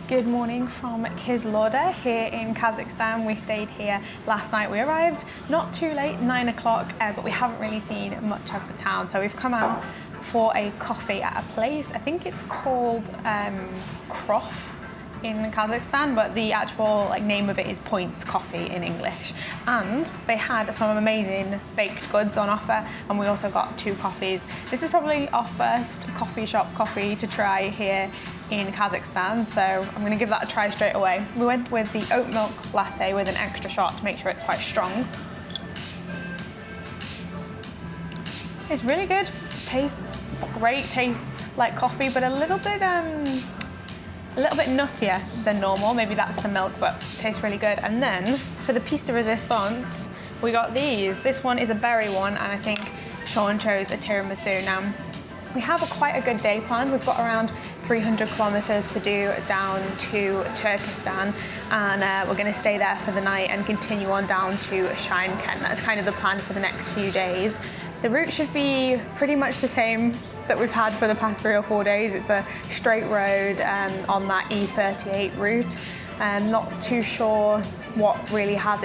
Good morning from Kizloda here in Kazakhstan. We stayed here last night. We arrived not too late, 9 o'clock, but we haven't really seen much of the town. So we've come out for a coffee at a place. I think it's called Krof in Kazakhstan, but the actual name of it is Points Coffee in English. And they had some amazing baked goods on offer, and we also got 2 coffees. This is probably our first coffee shop coffee to try here in Kazakhstan, so I'm going to give that a try straight away. We went with the oat milk latte with an extra shot to make sure it's quite strong. It's really good. Tastes great. Tastes like coffee, but a little bit nuttier than normal. Maybe that's the milk, but tastes really good. And then for the piece de resistance, we got these. This one is a berry one, and I think Sean chose a tiramisu. Now, we have quite a good day planned. We've got around 300 kilometres to do down to Turkystan, and we're going to stay there for the night and continue on down to Shymkent. That's kind of the plan for the next few days. The route should be pretty much the same that we've had for the past 3 or 4 days. It's a straight road on that E38 route. Not too sure what really has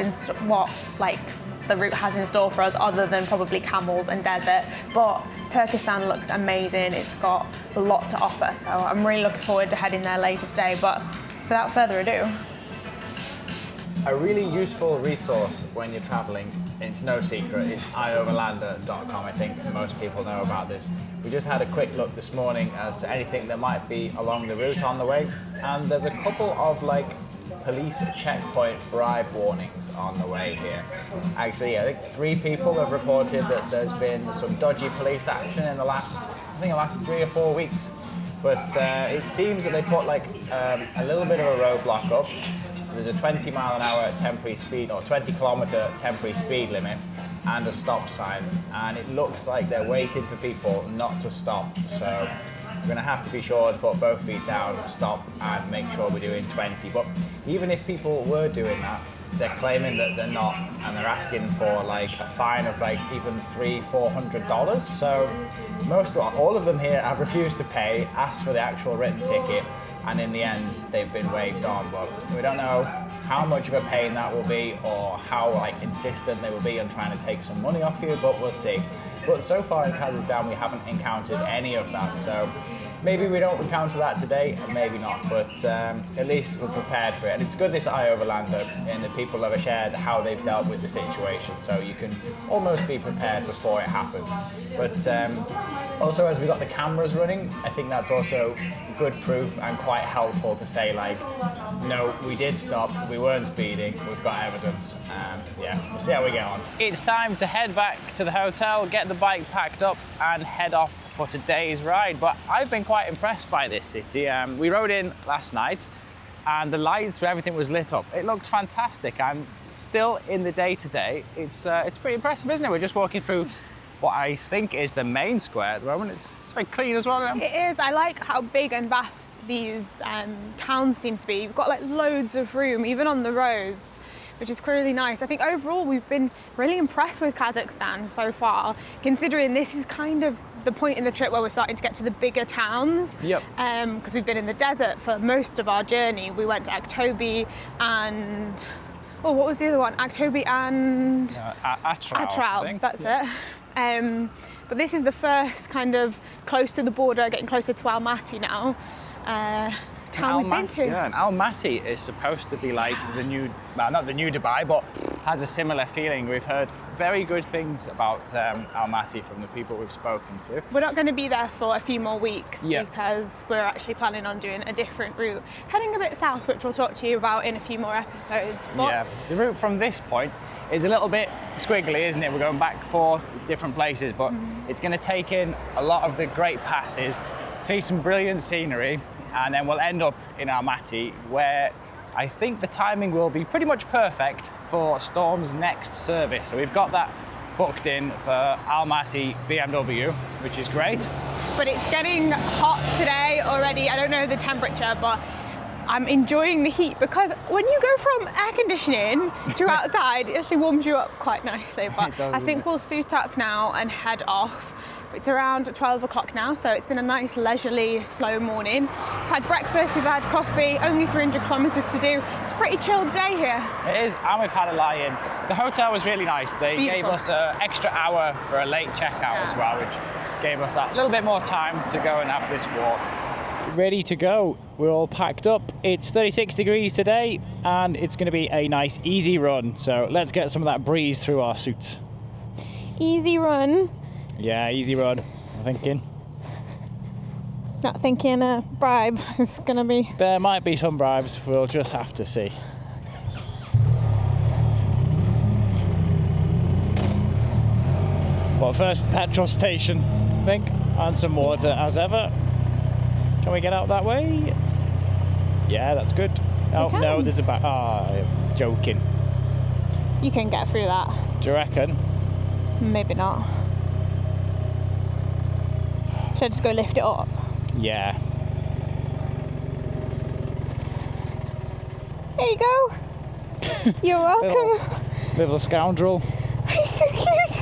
the route has in store for us, other than probably camels and desert. But Turkestan looks amazing. It's got a lot to offer, so I'm really looking forward to heading there later today. But without further ado, a really useful resource when you're traveling, it's no secret, is ioverlander.com. I think most people know about this. We just had a quick look this morning as to anything that might be along the route on the way, and there's a couple of police checkpoint bribe warnings on the way here. Actually, I think 3 people have reported that there's been some dodgy police action in the last 3 or 4 weeks. But it seems that they put a little bit of a roadblock up. There's a 20-mile-an-hour temporary speed, or 20-kilometer temporary speed limit, and a stop sign. And it looks like they're waiting for people not to stop. So we're going to have to be sure to put both feet down, stop, and make sure we're doing 20. But even if people were doing that, they're claiming that they're not, and they're asking for a fine of even $300-400. So all of them here have refused to pay, asked for the actual written ticket, and in the end they've been waived on. But we don't know how much of a pain that will be, or how insistent they will be on trying to take some money off you, but we'll see. But so far in Kazakhstan we haven't encountered any of that, so maybe we don't encounter that today, and maybe not, but at least we're prepared for it. And it's good, this iOverlander, and the people have shared how they've dealt with the situation, so you can almost be prepared before it happens. But also, as we got the cameras running, I think that's also good proof and quite helpful to say no, we did stop, we weren't speeding, we've got evidence. Yeah, we'll see how we get on. It's time to head back to the hotel, get the bike packed up, and head off for today's ride. But I've been quite impressed by this city. We rode in last night, and the lights, everything was lit up. It looked fantastic, and still in the day today, it's pretty impressive, isn't it? We're just walking through what I think is the main square at the moment. It's very clean as well. It is. I like how big and vast these towns seem to be. You've got loads of room, even on the roads, which is really nice. I think overall we've been really impressed with Kazakhstan so far, considering this is kind of the point in the trip where we're starting to get to the bigger towns. Yep. Because we've been in the desert for most of our journey. We went to Aktobe and what was the other one? Aktobe and Atral. That's it. But this is the first kind of close to the border, getting closer to Almaty now. Town we've been to. Yeah, and Almaty is supposed to be the new, well, not the new Dubai, but has a similar feeling. We've heard very good things about Almaty from the people we've spoken to. We're not going to be there for a few more weeks because we're actually planning on doing a different route, heading a bit south, which we'll talk to you about in a few more episodes. But yeah, the route from this point is a little bit squiggly, isn't it? We're going back and forth, different places, but it's going to take in a lot of the great passes, see some brilliant scenery, and then we'll end up in Almaty, where I think the timing will be pretty much perfect for Storm's next service. So we've got that booked in for Almaty BMW, which is great. But it's getting hot today already. I don't know the temperature, but I'm enjoying the heat, because when you go from air conditioning to outside, it actually warms you up quite nicely. But I think we'll suit up now and head off. It's around 12 o'clock now, so it's been a nice leisurely, slow morning. We've had breakfast, we've had coffee, only 300 kilometres to do. It's a pretty chilled day here. It is, and we've had a lie-in. The hotel was really nice. They gave us an extra hour for a late checkout as well, which gave us that little bit more time to go and have this walk. Ready to go. We're all packed up. It's 36 degrees today, and it's going to be a nice, easy run. So let's get some of that breeze through our suits. Easy run. Yeah, easy run, I'm thinking. Not thinking a bribe is going to be... There might be some bribes, we'll just have to see. Well, first petrol station, I think, and some water as ever. Can we get out that way? Yeah, that's good. Oh, no, there's a back. Ah, I'm joking. You can get through that. Do you reckon? Maybe not. Should I just go lift it up? Yeah. There you go. You're welcome. Little scoundrel. He's so cute.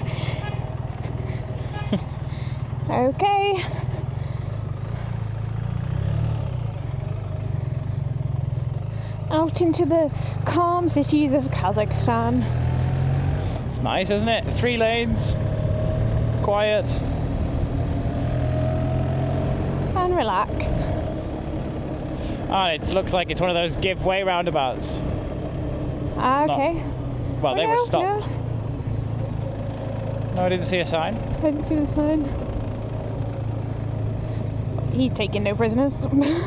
Okay. Out into the calm cities of Kazakhstan. It's nice, isn't it? 3 lanes, quiet. And relax. Ah, it looks like it's one of those give-way roundabouts. Ah, okay. Well, they were stopped. No. No, I didn't see a sign. I didn't see the sign. He's taking no prisoners.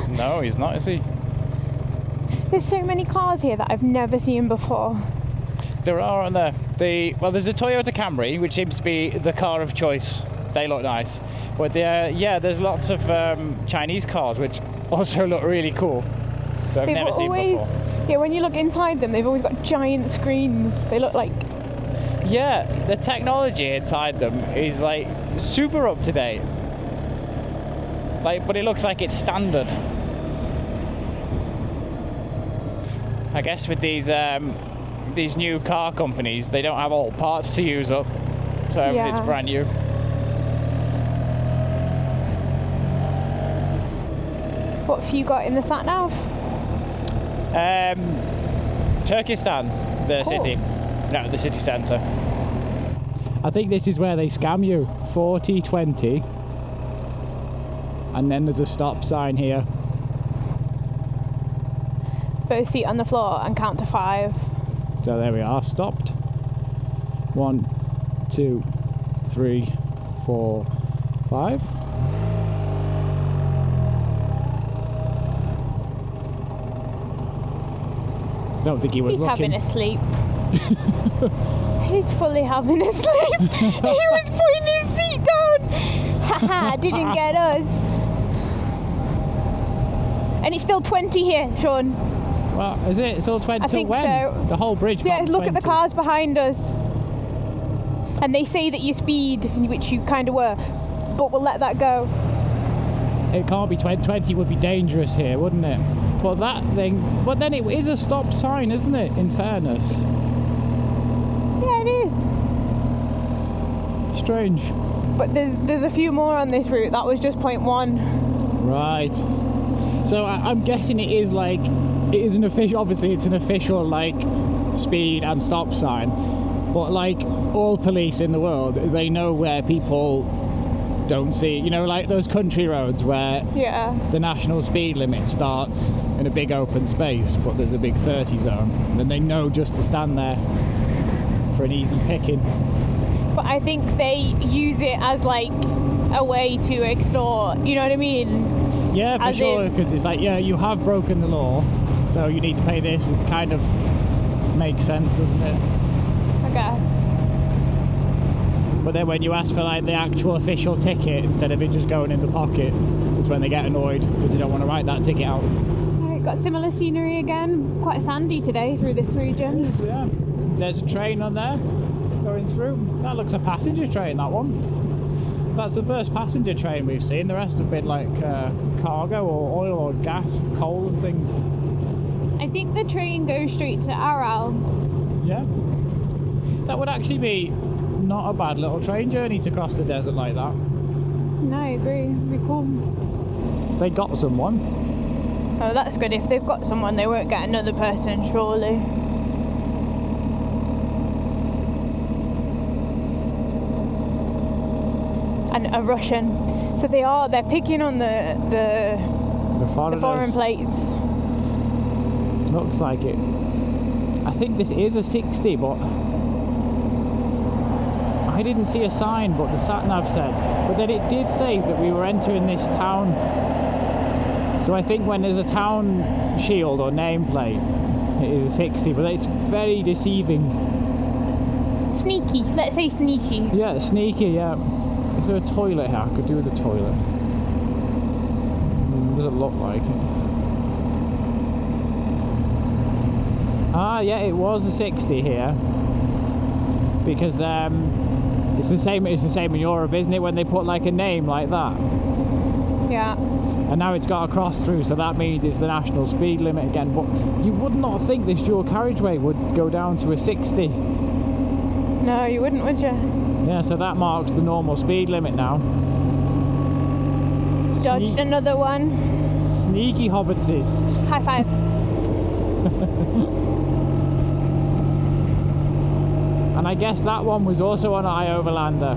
No, he's not, is he? There's so many cars here that I've never seen before. There are, aren't there? Well, there's a Toyota Camry, which seems to be the car of choice. They look nice. But yeah, there's lots of Chinese cars, which also look really cool. That I've never seen before. Yeah, when you look inside them, they've always got giant screens. They look like... Yeah, the technology inside them is like super up to date. Like, but it looks like it's standard. I guess with these new car companies, they don't have all parts to use up, so everything's brand new. What have you got in the sat nav? Turkystan, the city. No, the city centre. I think this is where they scam you. 40, 20. And then there's a stop sign here. Both feet on the floor and count to 5. So there we are, stopped. 1, 2, 3, 4, 5. I don't think he was looking. He's having a sleep. He's fully having a sleep. He was putting his seat down. Haha, didn't get us. And it's still 20 here, Sean. Well, is it? It's all 20 I think when? so. The whole bridge. Yeah, look 20. at the cars behind us. And they say that you speed, which you kind of were, but we'll let that go. It can't be 20. 20 would be dangerous here, wouldn't it? But that thing. But then it is a stop sign, isn't it? In fairness. Yeah, it is. Strange. But there's a few more on this route. That was just point 1. Right. So I'm guessing it is like. It is an official, obviously it's an official like speed and stop sign, but like all police in the world, they know where people don't see, you know, like those country roads where the national speed limit starts in a big open space, but there's a big 30 zone, and they know just to stand there for an easy picking. But I think they use it as like a way to extort, you know what I mean? Yeah, for sure, because it's like, yeah, you have broken the law, so you need to pay this. It kind of makes sense, doesn't it? I guess. But then when you ask for like the actual official ticket instead of it just going in the pocket, it's when they get annoyed because they don't want to write that ticket out. Right, got similar scenery again. Quite sandy today through this region. So, yeah, there's a train on there going through. That looks a passenger train, that one. That's the first passenger train we've seen. The rest have been like cargo or oil or gas, coal and things. I think the train goes straight to Aral. Yeah. That would actually be not a bad little train journey to cross the desert like that. No, I agree. It'd be cool. They got someone. Oh, that's good. If they've got someone, they won't get another person, surely. And a Russian. So they're picking on the foreign plates. Looks like it. I think this is a 60, but I didn't see a sign, but the sat-nav said. But then it did say that we were entering this town. So I think when there's a town shield or nameplate, it is a 60, but it's very deceiving. Sneaky. Let's say sneaky. Yeah, sneaky, yeah. Is there a toilet here? I could do with a toilet. Doesn't look like it. Ah, yeah, it was a 60 here. Because it's the same in Europe, isn't it? When they put like a name like that. Yeah. And now it's got a cross through, so that means it's the national speed limit again. But you would not think this dual carriageway would go down to a 60. No, you wouldn't, would you? Yeah, so that marks the normal speed limit now. Dodged another one. Sneaky hobbitses. High five. And I guess that one was also on iOverlander.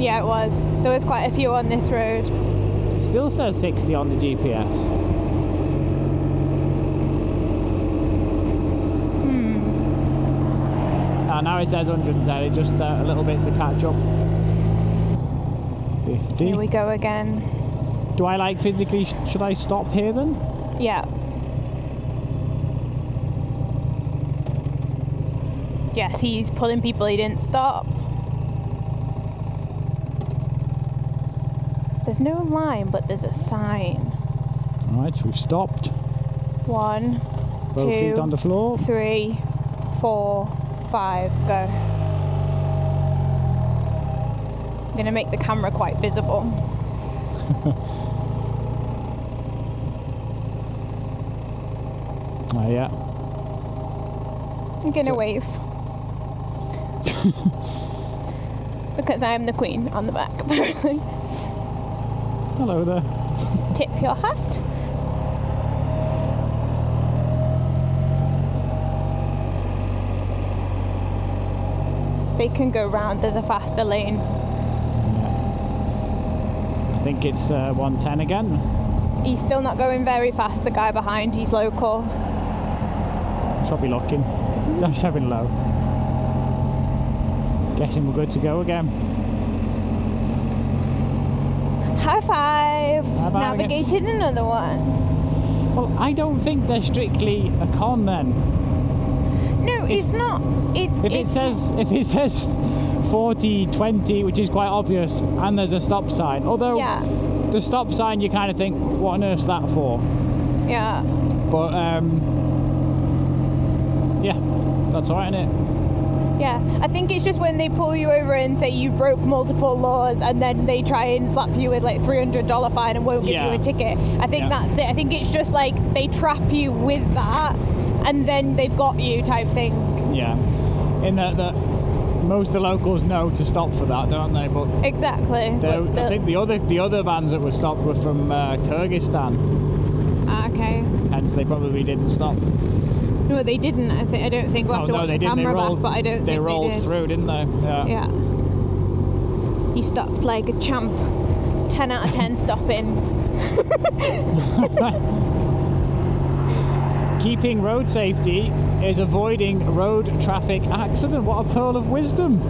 Yeah, it was. There was quite a few on this road. It still says 60 on the GPS. Now it says 110, it just a little bit to catch up. 50. Here we go again. Do I like physically, should I stop here then? Yeah. Yes, he's pulling people, he didn't stop. There's no line, but there's a sign. Alright, so we've stopped. 1, Both 2, feet on the floor. 3, 4, 5, go. I'm going to make the camera quite visible. Oh yeah. I'm going to wave. Because I am the queen on the back, apparently. Hello there. Tip your hat. They can go round, there's a faster lane. I think it's 110 again. He's still not going very fast, the guy behind, he's local. Should be looking. That's having low. Guessing we're good to go again. High five! High five Navigated again. another one. Well, I don't think they're strictly a con then. No, it's not. If it says 40-20, which is quite obvious, and there's a stop sign. Although Yeah. the stop sign, you kind of think, what on earth's that for? Yeah. But yeah, that's alright, isn't it? Yeah, I think it's just when they pull you over and say you broke multiple laws and then they try and slap you with like $300 fine and won't give you a ticket. I think that's it. I think it's just like they trap you with that and then they've got you type thing. Yeah, in that most of the locals know to stop for that, don't they? But exactly. I think the other vans that were stopped were from Kyrgyzstan. Okay. Hence they probably didn't stop. No, they didn't. I don't think we'll have to watch the camera back, but I don't think they rolled they did. through, didn't they? Yeah. Yeah. You stopped like a champ. 10 out of 10 stopping. Keeping road safety is avoiding road traffic accident. What a pearl of wisdom.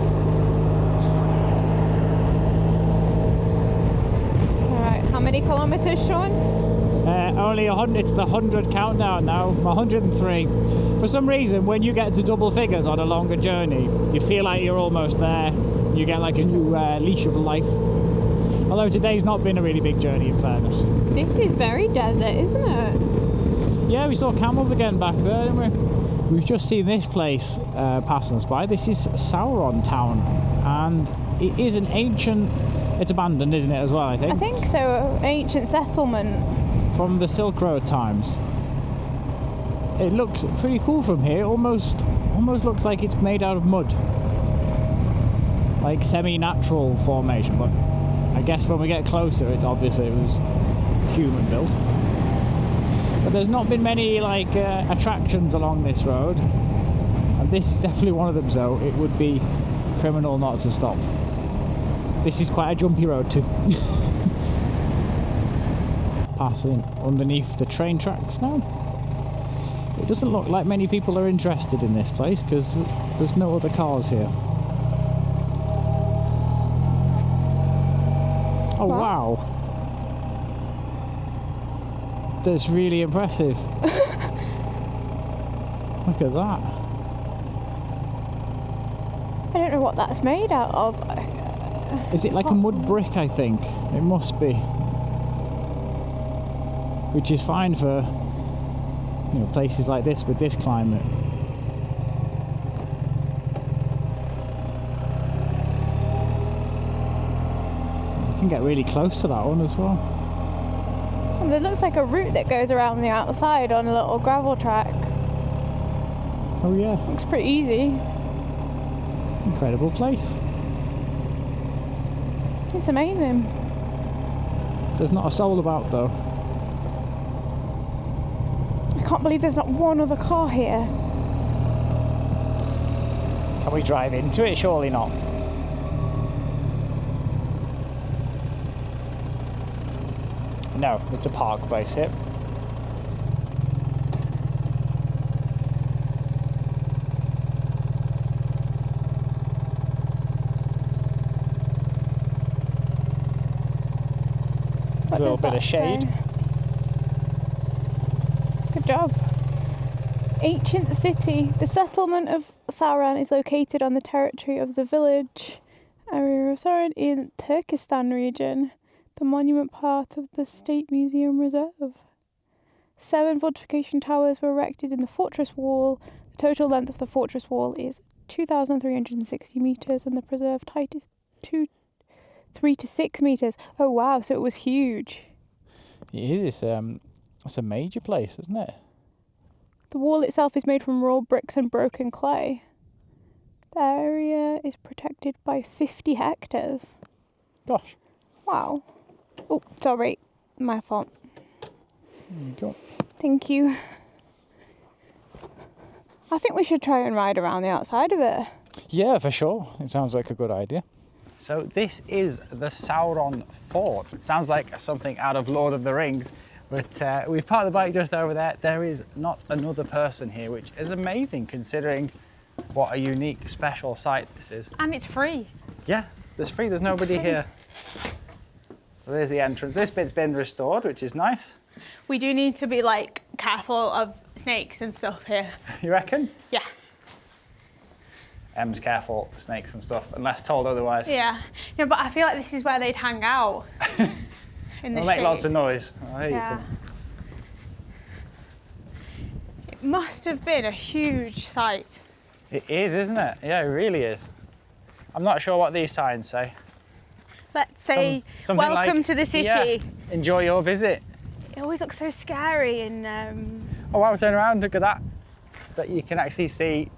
Alright, how many kilometres, Sean? Only 100, it's the 100 countdown now, 103. For some reason, when you get to double figures on a longer journey, you feel like you're almost there. You get like a new leash of life. Although today's not been a really big journey, in fairness. This is very desert, isn't it? Yeah, we saw camels again back there, didn't we? We've just seen this place passing us by. This is Sauron town, and it is an ancient... It's abandoned, isn't it, as well, I think? I think so, ancient settlement. From the Silk Road times. It looks pretty cool from here. Almost looks like it's made out of mud, like semi-natural formation. But I guess when we get closer, it's obvious it was human built. But there's not been many like attractions along this road, and this is definitely one of them. So it would be criminal not to stop. This is quite a jumpy road too. Passing underneath the train tracks now. It doesn't look like many people are interested in this place because there's no other cars here. Oh wow! That's really impressive. Look at that. I don't know what that's made out of. Is it like a mud brick? I think it must be. Which is fine for, you know, places like this with this climate. You can get really close to that one as well. And there looks like a route that goes around the outside on a little gravel track. Oh yeah. Looks pretty easy. Incredible place. It's amazing. There's not a soul about though. I can't believe there's not one other car here. Can we drive into it? Surely not. No, it's a park place here. A little bit of shade. Good job. Ancient city. The settlement of Sauran is located on the territory of the village area of Sauran in Turkystan region. The monument part of the State Museum Reserve. 7 fortification towers were erected in the fortress wall. The total length of the fortress wall is 2,360 metres and the preserved height is 3 to 6 metres. Oh wow, so it was huge. It is. It's a major place, isn't it? The wall itself is made from raw bricks and broken clay. The area is protected by 50 hectares. Gosh. Wow. Oh, sorry. My fault. There you go. Thank you. I think we should try and ride around the outside of it. Yeah, for sure. It sounds like a good idea. So this is the Sauron Fort. It sounds like something out of Lord of the Rings, but we've parked the bike just over there. There is not another person here, which is amazing considering what a unique, special site this is. And it's free. Yeah, there's free. There's nobody here. So there's the entrance. This bit's been restored, which is nice. We do need to be like careful of snakes and stuff here. You reckon? Yeah. Em's careful, snakes and stuff, unless told otherwise. Yeah. No, but I feel like this is where they'd hang out. In the They'll make shade. lots of noise. Oh, here Yeah. It must have been a huge site. It is, isn't it? Yeah, it really is. I'm not sure what these signs say. Let's say, Something welcome like, to the city. Yeah, enjoy your visit. It always looks so scary and Oh wow, turn around, look at that. But you can actually see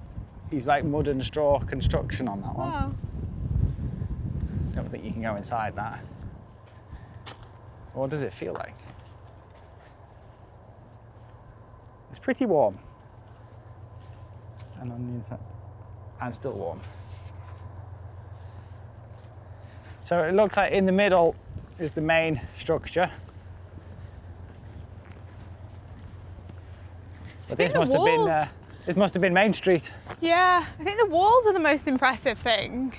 these like mud and straw construction on that one. wow. Don't think you can go inside that. What does it feel like? It's pretty warm. And on the inside, and still warm. So it looks like in the middle is the main structure. But this must have been Main Street. Yeah, I think the walls are the most impressive thing.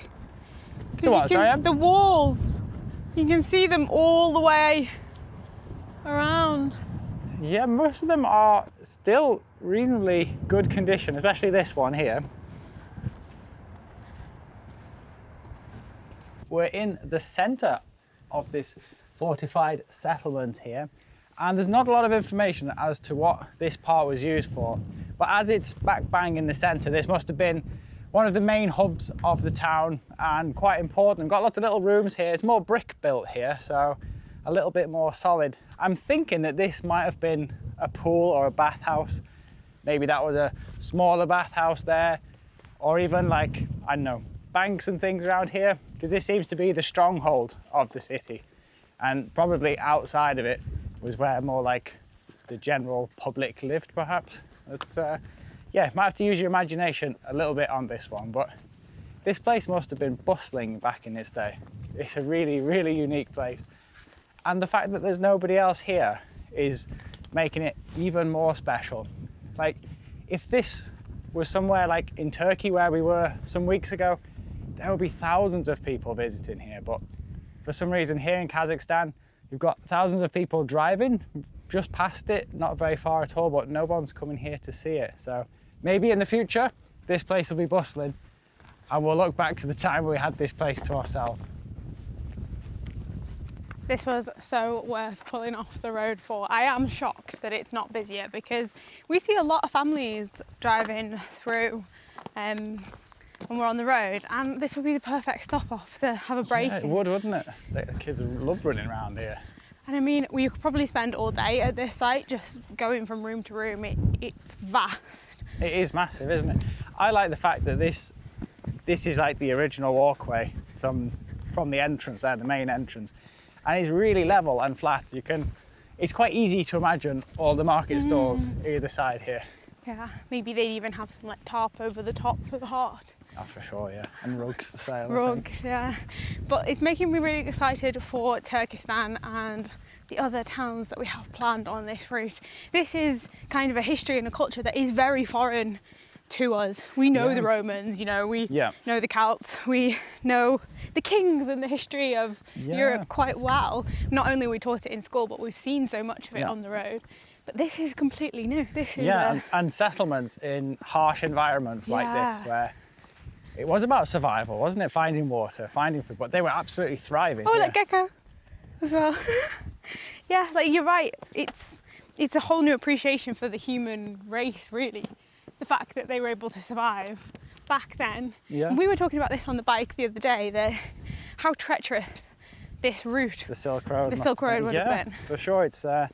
The what, sorry, Em? The walls. You can see them all the way around. Yeah, most of them are still reasonably good condition, especially this one here. We're in the centre of this fortified settlement here, and there's not a lot of information as to what this part was used for. But as it's back bang in the centre, this must have been one of the main hubs of the town and quite important. Got lots of little rooms here. It's more brick built here, so a little bit more solid. I'm thinking that this might have been a pool or a bathhouse. Maybe that was a smaller bathhouse there, or even like, I don't know, banks and things around here, because this seems to be the stronghold of the city, and probably outside of it was where more like the general public lived, perhaps. But yeah, might have to use your imagination a little bit on this one, but this place must have been bustling back in its day. It's a really, really unique place. And the fact that there's nobody else here is making it even more special. Like, if this was somewhere like in Turkey where we were some weeks ago, there would be thousands of people visiting here. But for some reason here in Kazakhstan, you've got thousands of people driving just past it, not very far at all, but no one's coming here to see it. So maybe in the future, this place will be bustling and we'll look back to the time we had this place to ourselves. This was so worth pulling off the road for. I am shocked that it's not busier, because we see a lot of families driving through when we're on the road, and this would be the perfect stop off to have a break. Yeah, it would, wouldn't it? The kids love running around here. And I mean, we could probably spend all day at this site just going from room to room. It's vast. It is massive, isn't it? I like the fact that this is like the original walkway from the entrance there, the main entrance. And it's really level and flat. It's quite easy to imagine all the market stalls either side here. Yeah, maybe they'd even have some like tarp over the top for the heart. Oh, for sure, yeah. And rugs for sale. Rugs, yeah. But it's making me really excited for Turkystan and the other towns that we have planned on this route. This is kind of a history and a culture that is very foreign to us. We know the Romans, you know, we know the Celts, we know the kings and the history of Europe quite well. Not only are we taught it in school, but we've seen so much of it on the road. But this is completely new. This is and settlements in harsh environments like this, where it was about survival, wasn't it? Finding water, finding food, but they were absolutely thriving. Oh, look, gecko as well. Yeah, like you're right. It's a whole new appreciation for the human race, really. The fact that they were able to survive back then. Yeah. We were talking about this on the bike the other day, how treacherous this route, the Silk Road, would have been. For sure. It's, I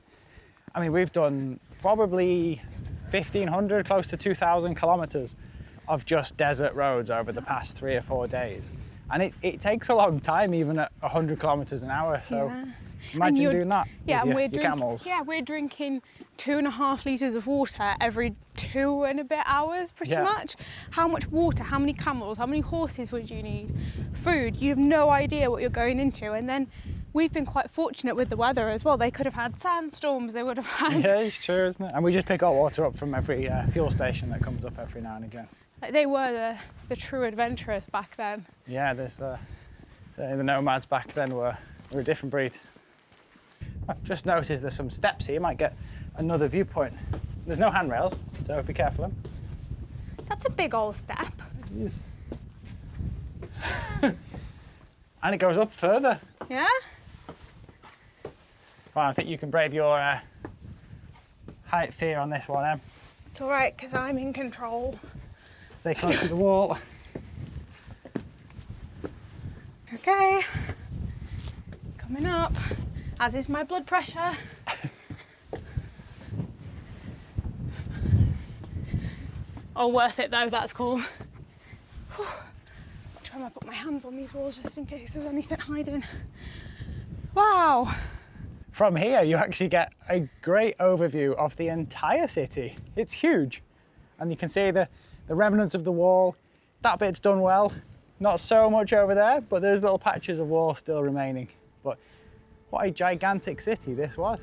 mean, we've done probably 1,500, close to 2,000 kilometres of just desert roads over the past 3 or 4 days. And it takes a long time, even at 100 kilometres an hour. So imagine doing that with your camels. Yeah, we're drinking 2.5 litres of water every 2 and a bit hours, pretty much. How much water, how many camels, how many horses would you need? Food, you have no idea what you're going into. And then we've been quite fortunate with the weather as well. They could have had sandstorms, they would have had... Yeah, it's true, isn't it? And we just pick our water up from every fuel station that comes up every now and again. Like they were the true adventurers back then. Yeah, the nomads back then were a different breed. I've just noticed there's some steps here. You might get another viewpoint. There's no handrails, so be careful. That's a big old step. It is. And it goes up further. Yeah? Well, I think you can brave your height fear on this one, Em. It's all right, because I'm in control. Stay close to the wall. Okay. Coming up, as is my blood pressure. Oh, worth it though, that's cool. Whew. I'll try and put my hands on these walls just in case there's anything hiding. Wow. From here, you actually get a great overview of the entire city. It's huge. And you can see the remnants of the wall. That bit's done well. Not so much over there, but there's little patches of wall still remaining. But what a gigantic city this was.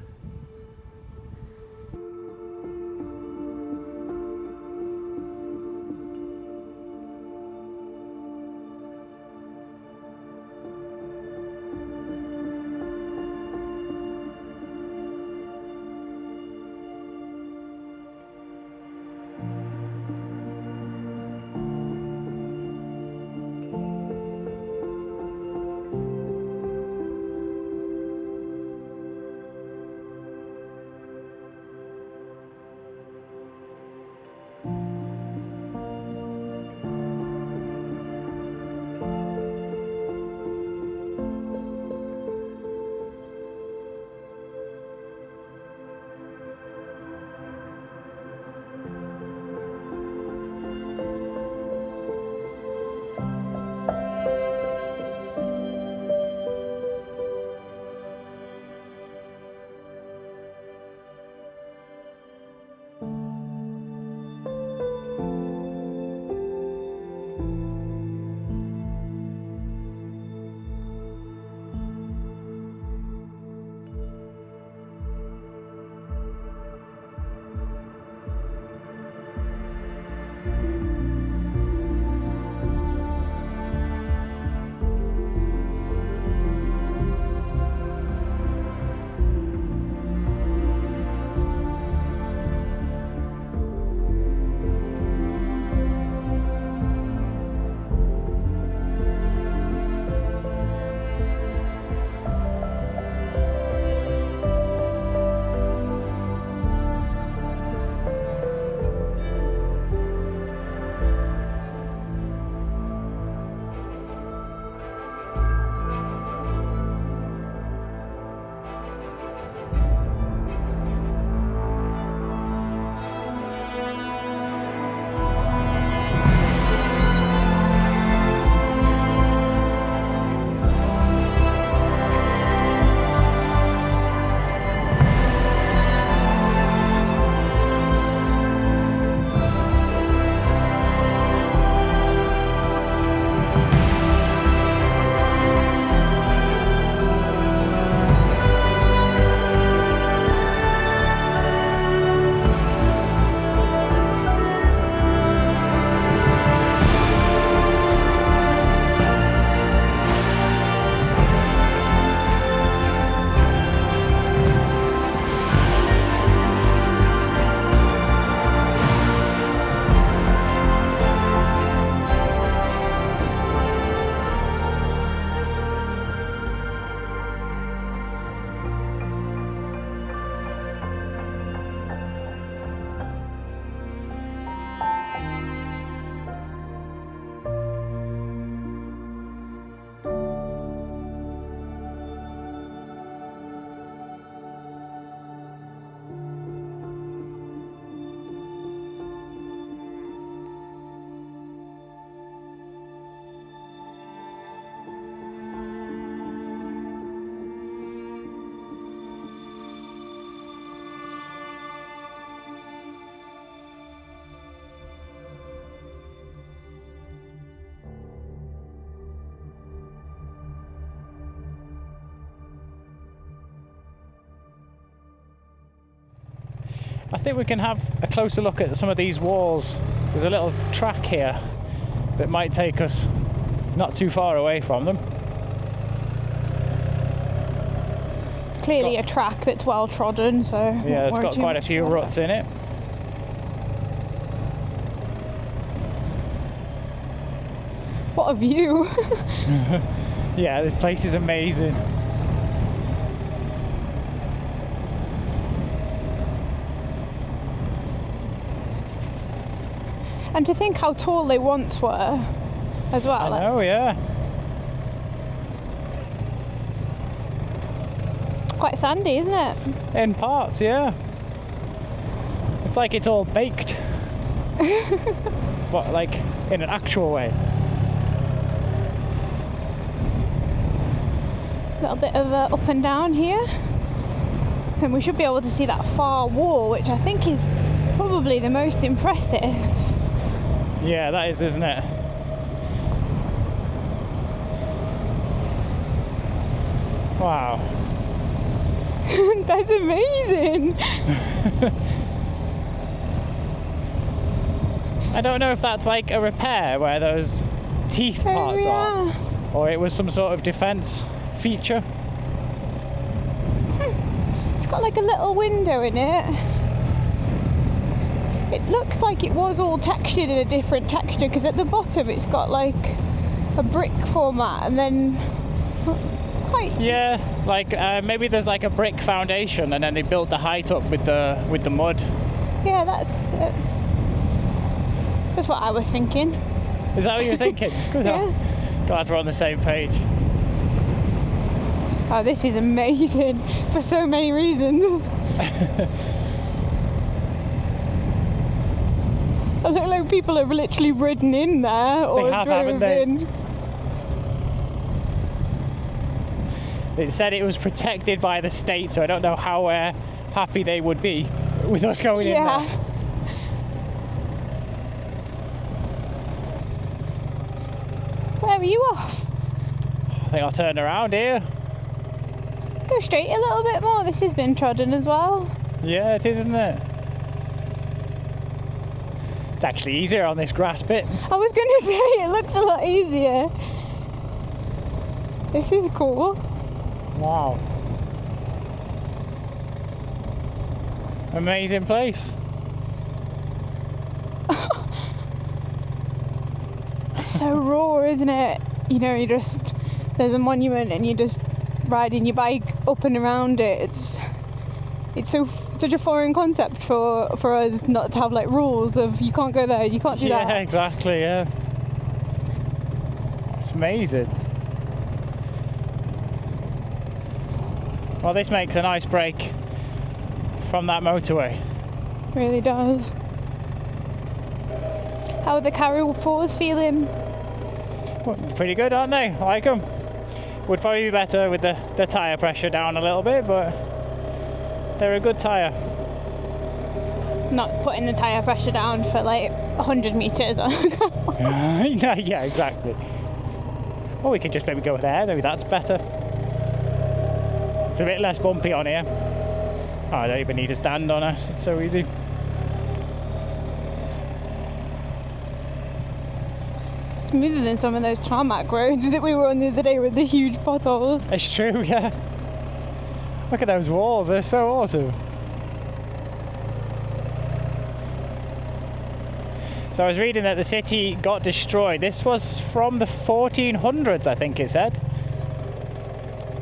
I think we can have a closer look at some of these walls. There's a little track here that might take us not too far away from them. Clearly a track that's well trodden, so yeah, it's got quite a few ruts in it. What a view! Yeah, this place is amazing. And to think how tall they once were as well. I know, yeah. It's quite sandy, isn't it? In parts, yeah. It's like it's all baked. But like in an actual way. A little bit of up and down here. And we should be able to see that far wall, which I think is probably the most impressive. Yeah, that is, isn't it? Wow. That's amazing. I don't know if that's like a repair where those teeth parts are, or it was some sort of defense feature. It's got like a little window in it. It looks like it was all textured in a different texture, because at the bottom it's got like a brick format, and then quite... Yeah, like maybe there's like a brick foundation, and then they built the height up with the mud. Yeah, that's what I was thinking. Is that what you're thinking? Good. Yeah. Glad we're on the same page. Oh, this is amazing for so many reasons. I don't know if people have literally ridden in there or they have, drove in. It said it was protected by the state, so I don't know how happy they would be with us going in there. Where are you off? I think I'll turn around here. Go straight a little bit more. This has been trodden as well. Yeah, it is, isn't it? It's actually easier on this grass bit. I was going to say, it looks a lot easier. This is cool. Wow. Amazing place. It's so raw, isn't it? You know, there's a monument and you're just riding your bike up and around it. It's such a foreign concept for us not to have like rules of you can't go there, you can't do that. Yeah, exactly, yeah. It's amazing. Well, this makes a nice break from that motorway. Really does. How are the K4s feeling? Well, pretty good, aren't they? I like them. Would probably be better with the tyre pressure down a little bit, but they're a good tyre. Not putting the tyre pressure down for like 100 metres. Yeah, exactly. Or we could just maybe go there, maybe that's better. It's a bit less bumpy on here. Oh, I don't even need to stand on it, it's so easy. Smoother than some of those tarmac roads that we were on the other day with the huge potholes. It's true, yeah. Look at those walls, they're so awesome. So I was reading that the city got destroyed. This was from the 1400s, I think it said.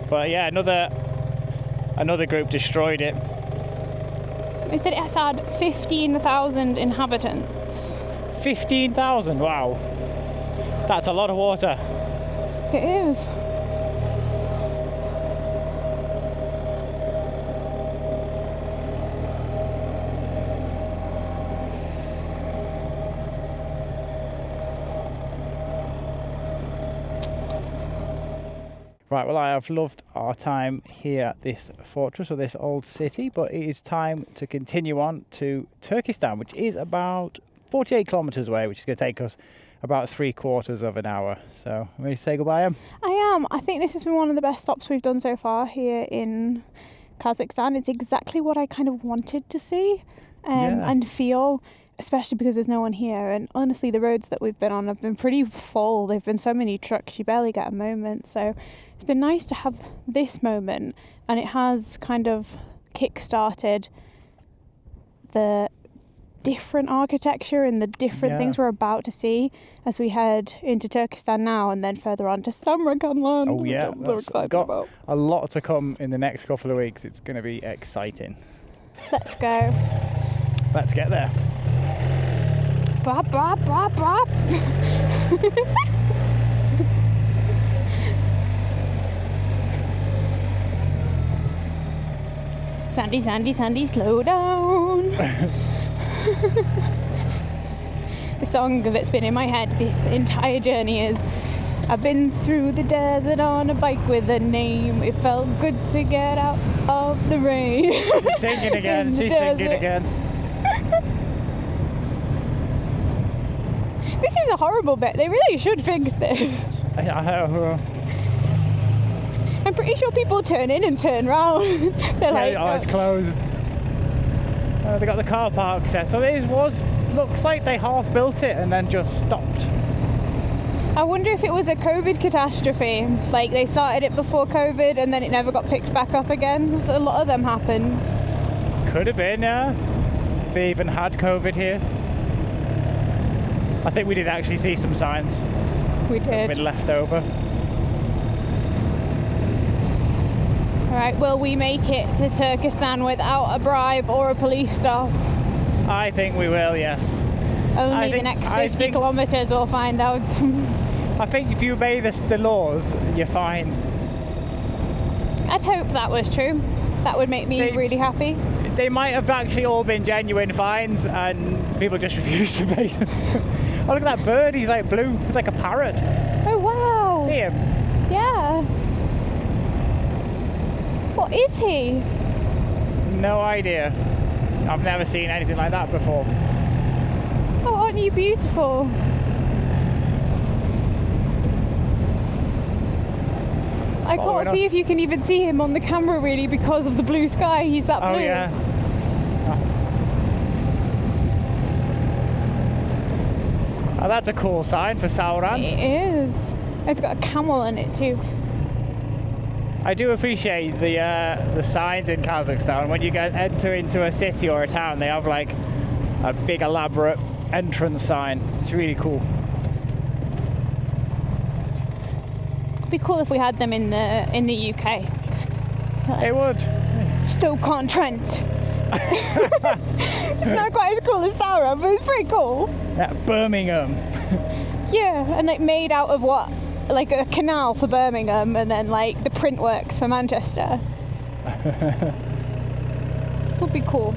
But yeah, another group destroyed it. They said it has had 15,000 inhabitants. 15,000, wow. That's a lot of water. It is. Right, well, I have loved our time here at this fortress or this old city, but it is time to continue on to Turkystan, which is about 48 kilometres away, which is going to take us about 3/4 of an hour. So, I'm ready to say goodbye, Em? I am. I think this has been one of the best stops we've done so far here in Kazakhstan. It's exactly what I kind of wanted to see and feel, especially because there's no one here. And honestly, the roads that we've been on have been pretty full. There've been so many trucks, you barely get a moment. So it's been nice to have this moment, and it has kind of kick-started the different architecture and the different things we're about to see as we head into Turkestan now and then further on to Samarkand. Oh yeah, I'm excited got about. a lot to come in the next couple of weeks. It's going to be exciting. Let's go. Let's get there. Bop, bop, bop, bop. Sandy, Sandy, Sandy, slow down. The song that's been in my head this entire journey is I've been through the desert on a bike with a name. It felt good to get out of the rain. She's singing again. She's singing again. This is a horrible bit. They really should fix this. I'm pretty sure people turn in and turn round. They're like, oh, it's closed. They got the car park set up. Looks like they half built it and then just stopped. I wonder if it was a COVID catastrophe. Like they started it before COVID and then it never got picked back up again. A lot of them happened. Could have been, yeah. If they even had COVID here. I think we did actually see some signs. We did. Been left over. Alright, will we make it to Turkestan without a bribe or a police stop? I think we will, yes. Only the next 50 kilometres we'll find out. I think if you obey the laws, you're fine. I'd hope that was true. That would make me really happy. They might have actually all been genuine fines and people just refused to pay them. Oh, look at that bird, he's like blue. He's like a parrot. Oh, wow. See him? Yeah. What is he? No idea. I've never seen anything like that before. Oh, aren't you beautiful? I can't see if you can even see him on the camera really because of the blue sky. He's that blue. Oh yeah. that's a cool sign for Sauran. It is. It's got a camel in it too. I do appreciate the signs in Kazakhstan. When you enter into a city or a town, they have like a big elaborate entrance sign. It's really cool. It'd be cool if we had them in the UK. It would. Stoke-on-Trent. It's not quite as cool as Sauron, but it's pretty cool. Yeah, Birmingham. Yeah, and like made out of what? Like a canal for Birmingham, and then like the print works for Manchester. Would be cool.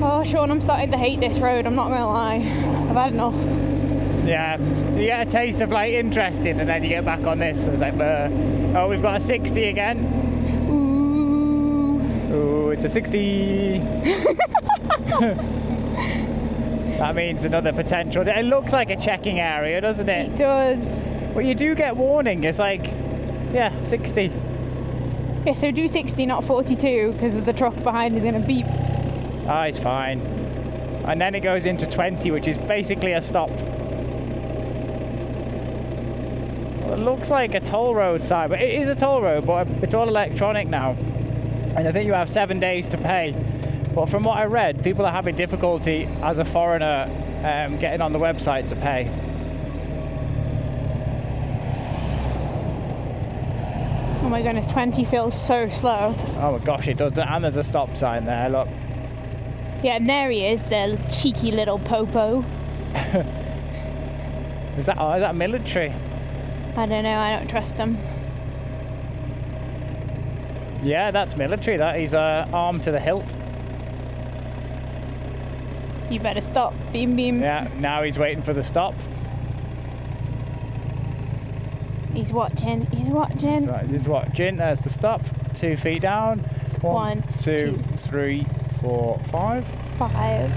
Oh, Sean, I'm starting to hate this road. I'm not gonna lie. I've had enough. Yeah, you get a taste of like interesting, and then you get back on this. So it's like, oh, we've got a 60 again. Ooh, it's a 60. That means another potential. It looks like a checking area, doesn't it? It does. But you do get warning. It's like, yeah, 60. Yeah, so do 60, not 42, because the truck behind is gonna beep. Ah, it's fine. And then it goes into 20, which is basically a stop. Well, it looks like a toll road sign, but it is a toll road, but it's all electronic now. And I think you have 7 days to pay. But from what I read, people are having difficulty as a foreigner getting on the website to pay. Oh my goodness, 20 feels so slow. Oh my gosh, it does. And there's a stop sign there, look. Yeah, and there he is, the cheeky little popo. Is that military? I don't know, I don't trust him. Yeah, that's military. That he's armed to the hilt. You better stop, beam beam. Yeah, now he's waiting for the stop. He's watching, he's watching. So he's watching. There's the stop. 2 feet down. One, two, 3, 4, 5. 5.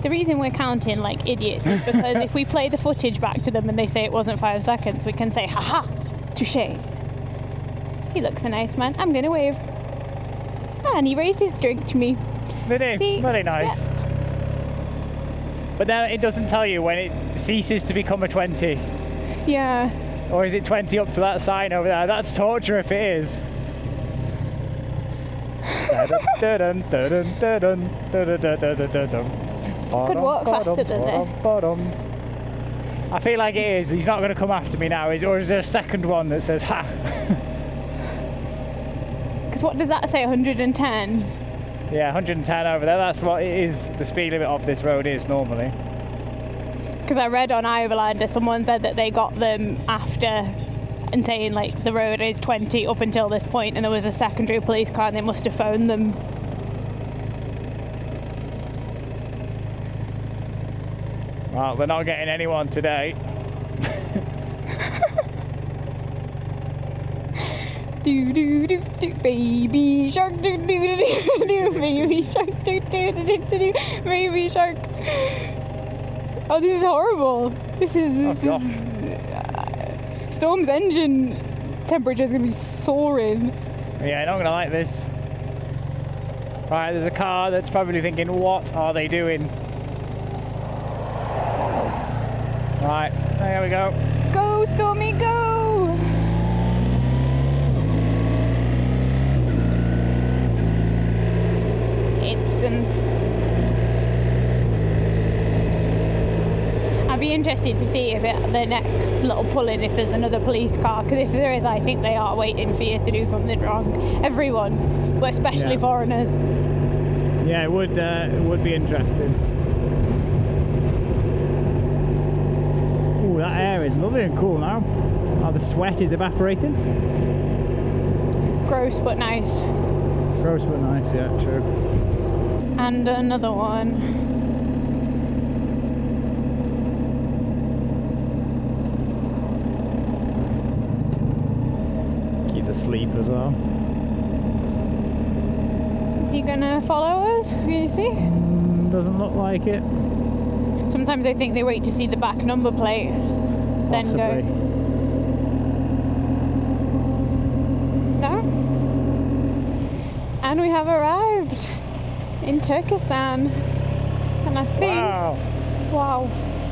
The reason we're counting like idiots is because if we play the footage back to them and they say it wasn't 5 seconds, we can say, haha, touche. He looks a nice man. I'm gonna wave. And he raised his drink to me. Did he? See? Very nice. Yeah. But then it doesn't tell you when it ceases to become a 20. Yeah. Or is it 20 up to that sign over there? That's torture if it is. Could walk faster than this. I feel like it is. He's not going to come after me now, or is there a second one that says ha? Because what does that say, 110? Yeah, 110 over there. That's what it is. The speed limit off this road is normally. Because I read on Overlander, someone said that they got them after and saying like the road is 20 up until this point, and there was a secondary police car and they must have phoned them. Well, they're not getting anyone today. Do do do do, baby shark, do do do do do, baby shark, do do do do do, baby shark. Oh, this is horrible. This is Storm's engine temperature is going to be soaring. Yeah, I'm not going to like this. Right, there's a car that's probably thinking, what are they doing? Right, there we go. Go, Stormy, go! Instant. I'd be interested to see if the next little pull-in, if there's another police car, because if there is, I think they are waiting for you to do something wrong. Everyone, but especially foreigners. Yeah, it would be interesting. Ooh, that air is lovely and cool now. Oh, the sweat is evaporating. Gross but nice. Gross but nice, yeah, true. And another one. Asleep as well. Is he gonna follow us? Can you see? Doesn't look like it. Sometimes I think they wait to see the back number plate, then Possibly. go. And we have arrived in Turkystan. And I think, wow.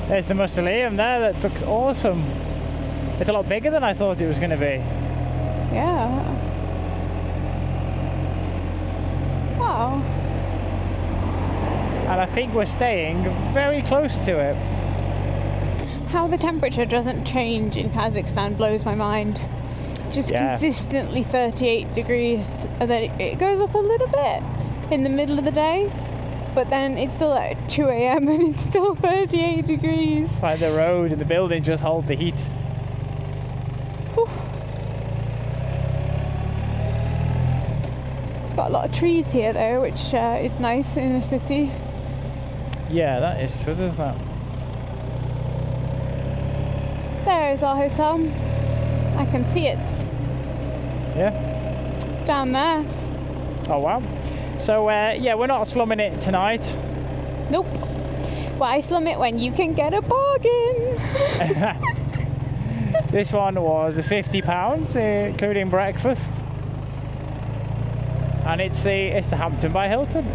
There's the mausoleum there, that looks awesome. It's a lot bigger than I thought it was going to be. Yeah. Wow. And I think we're staying very close to it. How the temperature doesn't change in Kazakhstan blows my mind. Just consistently 38 degrees, and then it goes up a little bit in the middle of the day, but then it's still at 2 a.m. and it's still 38 degrees. Like the road and the building just hold the heat. Whew. It's got a lot of trees here though, which is nice in a city. Yeah, that is true, isn't it? There's our hotel. I can see it. Yeah. It's down there. Oh wow. So yeah, we're not slumming it tonight. Nope. Why slum it when you can get a bargain? This one was £50, including breakfast, and it's the Hampton by Hilton.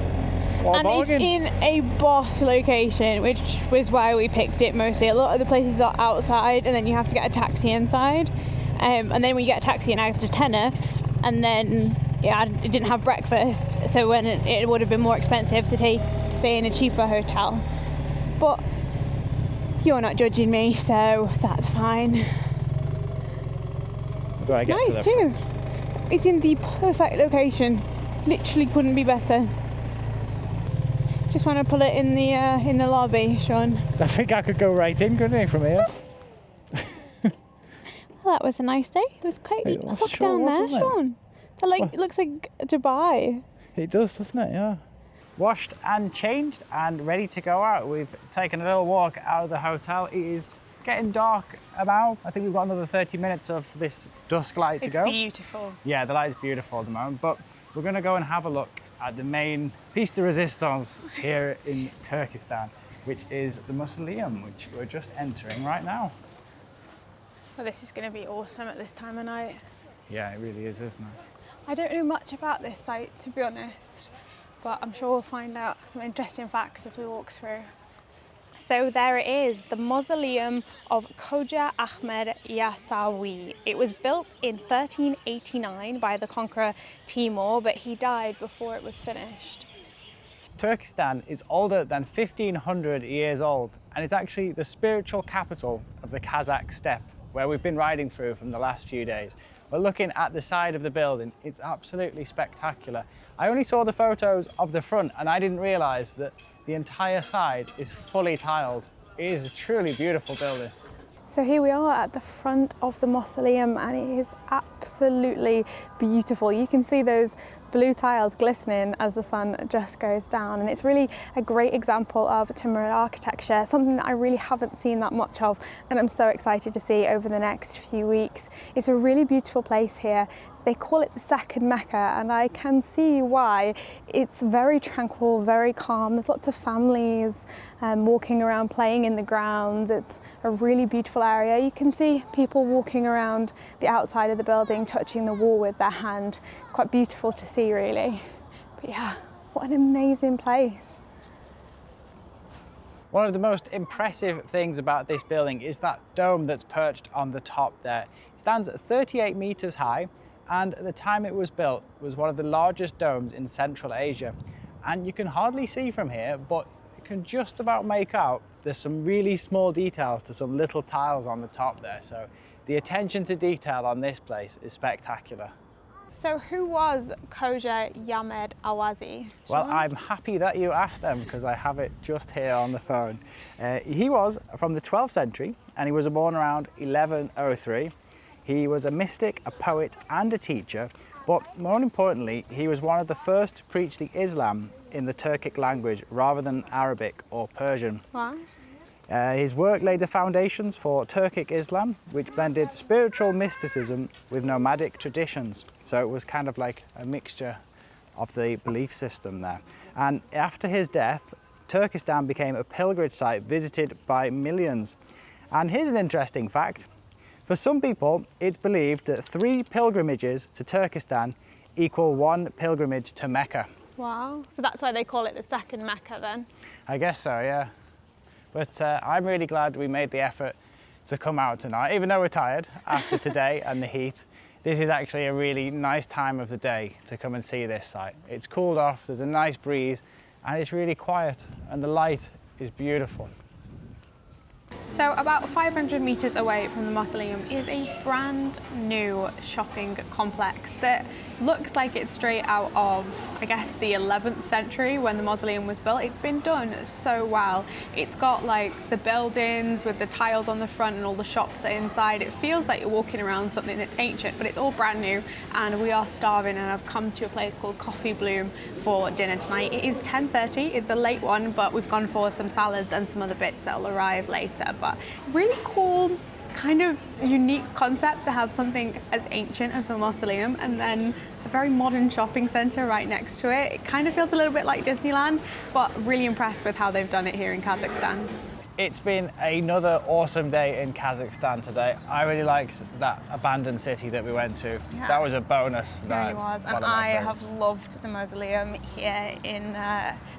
What a bargain. It's in a boss location, which was why we picked it mostly. A lot of the places are outside, and then you have to get a taxi inside. And then when you get a taxi, an extra tenner, and then it didn't have breakfast, so when it would have been more expensive to stay in a cheaper hotel. But you're not judging me, so that's fine. It's nice too. It's in the perfect location. Literally couldn't be better. Just want to pull it in the lobby, Sean. I think I could go right in, couldn't I, from here? Well, that was a nice day. It was quite. Look down there, Sean. It looks like Dubai. It does, doesn't it? Yeah. Washed and changed and ready to go out. We've taken a little walk out of the hotel. It is getting dark about. I think we've got another 30 minutes of this dusk light to go. It's beautiful. Yeah, the light is beautiful at the moment, but we're going to go and have a look at the main piece de resistance here in Turkestan, which is the mausoleum, which we're just entering right now. Well, this is going to be awesome at this time of night. Yeah, it really is, isn't it? I don't know much about this site, to be honest, but I'm sure we'll find out some interesting facts as we walk through. So there it is, the mausoleum of Khoja Ahmed Yasawi. It was built in 1389 by the conqueror Timur, but he died before it was finished. Turkestan is older than 1500 years old, and it's actually the spiritual capital of the Kazakh steppe, where we've been riding through from the last few days. We're looking at the side of the building. It's absolutely spectacular. I only saw the photos of the front and I didn't realise that the entire side is fully tiled. It is a truly beautiful building. So here we are at the front of the mausoleum and it is absolutely beautiful. You can see those blue tiles glistening as the sun just goes down, and it's really a great example of Timurid architecture, something that I really haven't seen that much of and I'm so excited to see over the next few weeks. It's a really beautiful place here. They call it the second Mecca, and I can see why. It's very tranquil, very calm. There's lots of families walking around, playing in the grounds. It's a really beautiful area. You can see people walking around the outside of the building, touching the wall with their hand. It's quite beautiful to see, really. But yeah, what an amazing place. One of the most impressive things about this building is that dome that's perched on the top there. It stands at 38 meters high, and at the time it was built was one of the largest domes in Central Asia. And you can hardly see from here, but you can just about make out there's some really small details to some little tiles on the top there. So the attention to detail on this place is spectacular. So who was Khoja Ahmed Yasawi? Well, I'm happy that you asked him because I have it just here on the phone. He was from the 12th century and he was born around 1103. He was a mystic, a poet and a teacher, but more importantly, he was one of the first to preach the Islam in the Turkic language rather than Arabic or Persian. Wow. His work laid the foundations for Turkic Islam, which blended spiritual mysticism with nomadic traditions. So it was kind of like a mixture of the belief system there. And after his death, Turkestan became a pilgrimage site visited by millions. And here's an interesting fact. For some people, it's believed that 3 pilgrimages to Turkestan equal one pilgrimage to Mecca. Wow. So that's why they call it the second Mecca then? I guess so, yeah. But I'm really glad we made the effort to come out tonight, even though we're tired after today and the heat. This is actually a really nice time of the day to come and see this site. It's cooled off, there's a nice breeze, and it's really quiet, and the light is beautiful. So about 500 metres away from the mausoleum is a brand new shopping complex that looks like it's straight out of, I guess, the 11th century when the mausoleum was built. It's been done so well. It's got like the buildings with the tiles on the front and all the shops inside. It feels like you're walking around something that's ancient, but it's all brand new, and we are starving, and I've come to a place called Coffee Bloom for dinner tonight. It is 10:30, it's a late one, but we've gone for some salads and some other bits that'll arrive later. But really cool, kind of unique concept to have something as ancient as the mausoleum and then a very modern shopping centre right next to it. It kind of feels a little bit like Disneyland, but really impressed with how they've done it here in Kazakhstan. It's been another awesome day in Kazakhstan today. I really liked that abandoned city that we went to. Yeah. That was a bonus. It really was, and I have loved the mausoleum here in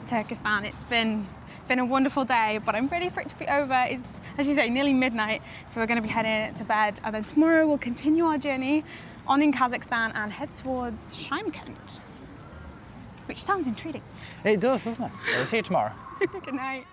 Turkystan. It's been a wonderful day, but I'm ready for it to be over. It's, as you say, nearly midnight, so we're going to be heading to bed, and then tomorrow we'll continue our journey on in Kazakhstan and head towards Shymkent, which sounds intriguing. It does, doesn't it? We'll see you tomorrow. Good night.